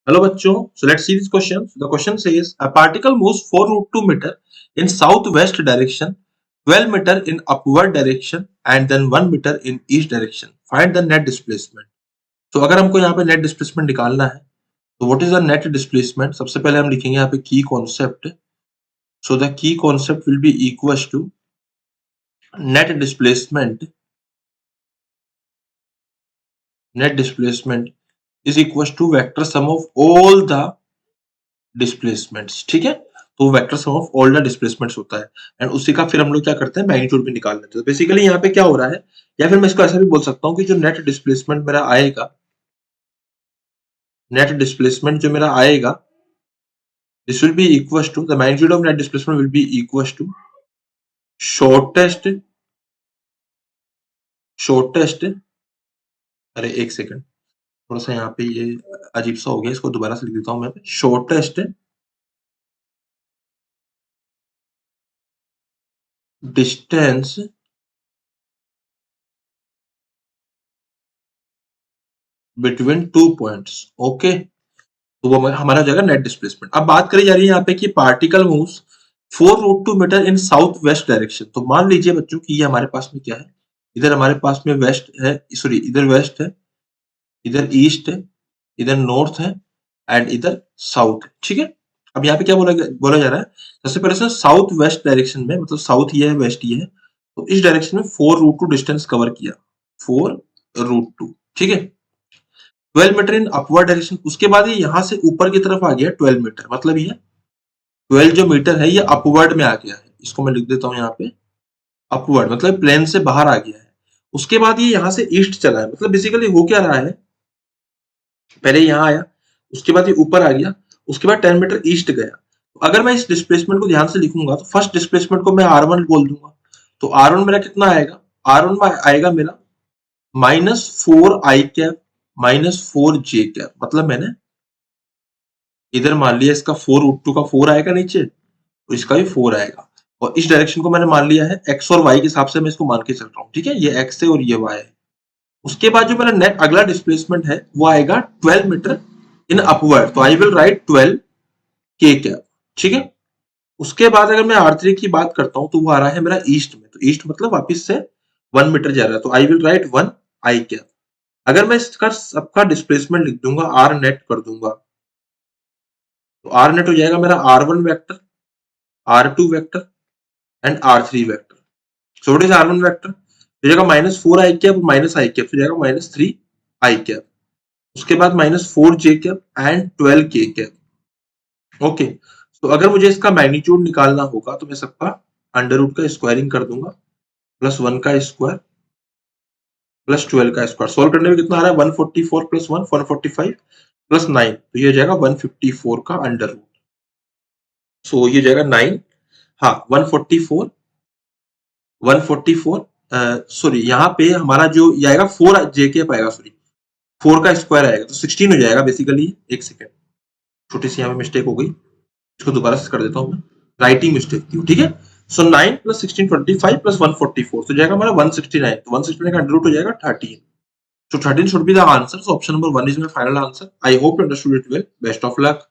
Hello बच्चों, so let's see this question. The question says a particle moves 4√2 meter in southwest direction, 12 meter in upward direction and then 1 meter in each direction. Find the net displacement. तो अगर हमको यहाँ पे net displacement निकालना है तो what is the net displacement? सबसे पहले हम लिखेंगे यहाँ पे key concept. So the key concept will be equals to net displacement. Net displacement is equals to vector sum of all the displacements. ठीक है, तो vector sum of all the displacements होता है एंड उसी का फिर हम लोग क्या करते हैं, मैग्नीट्यूड भी निकाल लेते हैं. तो बेसिकली यहाँ पे क्या हो रहा है, या फिर मैं इसको ऐसा भी बोल सकता हूँ कि जो नेट डिस्प्लेसमेंट मेरा आएगा, नेट डिस्प्लेसमेंट जो मेरा आएगा, this will be equal to the magnitude of net displacement will be equal to shortest अरे एक सेकंड, थोड़ा सा यहाँ पे ये अजीब सा हो गया, इसको दोबारा से लिख देता हूँ मैं. Shortest distance between two points. Okay, तो वो हमारा हो जाएगा नेट डिस्प्लेसमेंट. अब बात करी जा रही है यहाँ पे कि पार्टिकल मूव्स 4√2 मीटर इन साउथ वेस्ट डायरेक्शन. तो मान लीजिए बच्चों कि ये हमारे पास में क्या है, इधर हमारे पास में वेस्ट है, सॉरी इधर वेस्ट है, इधर ईस्ट है, इधर नॉर्थ है एंड इधर साउथ है. ठीक है, अब यहाँ पे क्या बोला जा रहा है, सबसे पहले से साउथ वेस्ट डायरेक्शन में, मतलब साउथ ये है वेस्ट ये है, तो इस डायरेक्शन में 4√2 डिस्टेंस कवर किया, 4√2. ठीक है, 12 मीटर इन अपवर्ड डायरेक्शन. उसके बाद ये यहाँ से ऊपर की तरफ आ गया 12 मीटर, मतलब ये 12 जो मीटर है ये अपवर्ड में आ गया है. इसको मैं लिख देता हूँ यहाँ पे, अपवर्ड मतलब प्लेन से बाहर आ गया है. उसके बाद ये यहाँ से ईस्ट चला है, मतलब बेसिकली हो क्या रहा है, पहले यहाँ आया, उसके बाद ये ऊपर आ गया, उसके बाद 10 मीटर ईस्ट गया. तो अगर मैं इस डिस्प्लेसमेंट को ध्यान से लिखूंगा तो फर्स्ट डिस्प्लेसमेंट को मैं R1 बोल दूंगा. तो R1 मेरा कितना आएगा, R1 में आएगा मेरा -4i कैप -4j कैप. मतलब मैंने इधर मान लिया इसका 4√2 का 4 आएगा नीचे, तो इसका भी 4 आएगा. और इस डायरेक्शन को मैंने मान लिया है x और y के हिसाब से, मैं इसको मान के चल रहा हूँ. ठीक है, ये x है और ये y है. उसके बाद जो मेरा नेट अगला डिस्प्लेसमेंट है वो आएगा 12 मीटर इन अपवर्ड. तो I will write 12 k cap. ठीक है, उसके बाद अगर मैं R3 की बात करता हूं तो वो आ रहा है मेरा ईस्ट में. तो ईस्ट मतलब वापस से 1 मीटर जा रहा है, तो I will right 1 i cap. अगर मैं इसका सबका डिस्प्लेसमेंट लिख दूंगा, r नेट कर दूंगा, तो r नेट हो जाएगा मेरा R1 vector, R2 vector and R3 vector. So what is R1 vector, हो जाएगा -4i कैप -i कैप, हो जाएगा -3i कैप. उसके बाद -4j cap and 12k cap. Okay, तो अगर मुझे इसका मैग्नीट्यूड निकालना होगा तो मैं सबका अंडर रूट का स्क्वायरिंग कर दूंगा, +1 का स्क्वायर +12 का स्क्वायर. सोल्व करने में कितना आ रहा है, 144 + 1 145 + 9, तो ये हो जाएगा 154 का अंडर रूट. सो ये हो जाएगा 9, हाँ 144 सॉरी यहाँ पे हमारा जो ये आएगा 4j कैप आएगा, सॉरी 4 का स्क्वायर आएगा, तो 16 हो जाएगा बेसिकली. एक सेकेंड, छोटी सी यहाँ पे मिस्टेक हो गई, इसको दोबारा से कर देता हूँ मैं, राइटिंग मिस्टेक थी. ठीक है, सो 9 + 16 25 + 144, तो जाएगा हमारा 169. तो 169 का अंडर रूट हो जाएगा 13. So 13 should be the answer. So option number 1 is my final answer. I hope you understood it well. Best of luck.